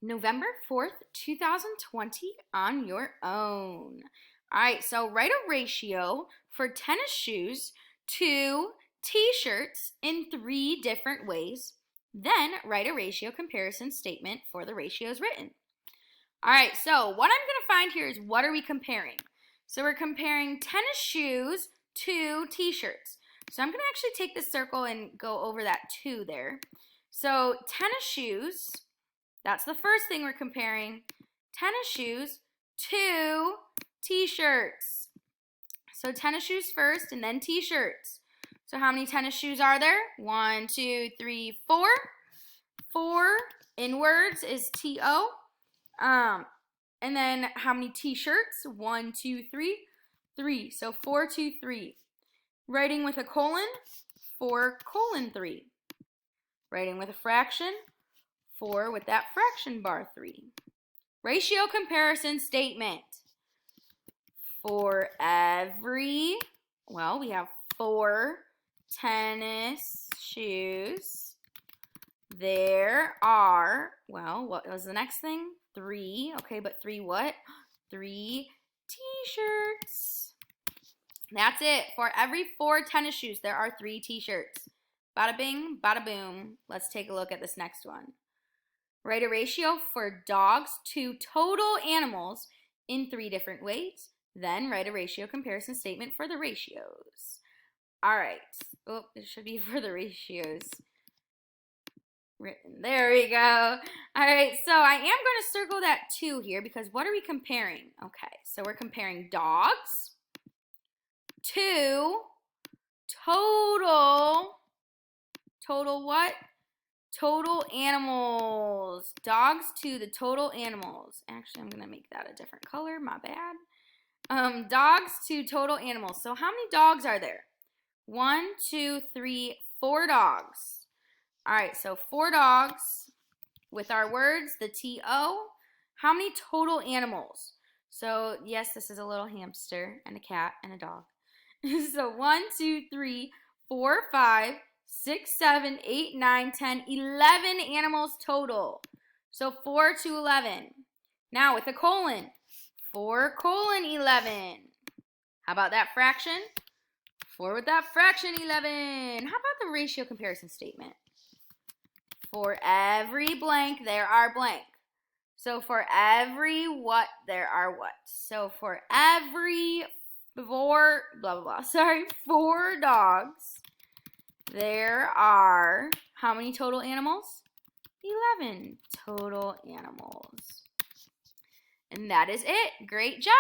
November 4th, 2020 on your own. All right, so write a ratio for tennis shoes to t-shirts in 3 different ways. Then write a ratio comparison statement for the ratios written. All right, so what I'm going to find here is what are we comparing? So we're comparing tennis shoes to t-shirts. So I'm going to actually take this circle and go over that 2 there. So tennis shoes, that's the first thing we're comparing. Tennis shoes to t-shirts. So tennis shoes first and then t-shirts. So how many tennis shoes are there? 1, 2, 3, 4. 4 inwards is T-O. And then how many t-shirts? 1, 2, 3. 3. So 4, 2, 3. Writing with a colon, 4 colon 3. Writing with a fraction, 4 with that fraction bar 3. Ratio comparison statement. For every, well, we have 4 tennis shoes. There are, well, what was the next thing? 3. Okay, but 3 what? 3 t-shirts. That's it. For every 4 tennis shoes, there are 3 t-shirts. Bada bing, bada boom. Let's take a look at this next one. Write a ratio for dogs to total animals in 3 different ways. Then write a ratio comparison statement for the ratios. All right. Oh, it should be for the ratios written. There we go. All right, so I am going to circle that 2 here because what are we comparing? Okay, so we're comparing dogs to total what? Total animals. Dogs to the total animals. Actually, I'm going to make that a different color. My bad. Dogs to total animals. So how many dogs are there? 1, 2, 3, 4 dogs. All right, so 4 dogs with our words, the T-O. How many total animals? So, yes, this is a little hamster and a cat and a dog. So 1, 2, 3, 4, 5, 6, 7, 8, 9, 10, 11 animals total. So 4 to 11. Now with a colon, 4 colon 11. How about that fraction? 4 with that fraction 11. How about the ratio comparison statement? For every blank, there are blank. So for every what, there are what. So for every 4, blah, blah, blah. Sorry, 4 dogs, there are how many total animals? 11 total animals. And that is it. Great job.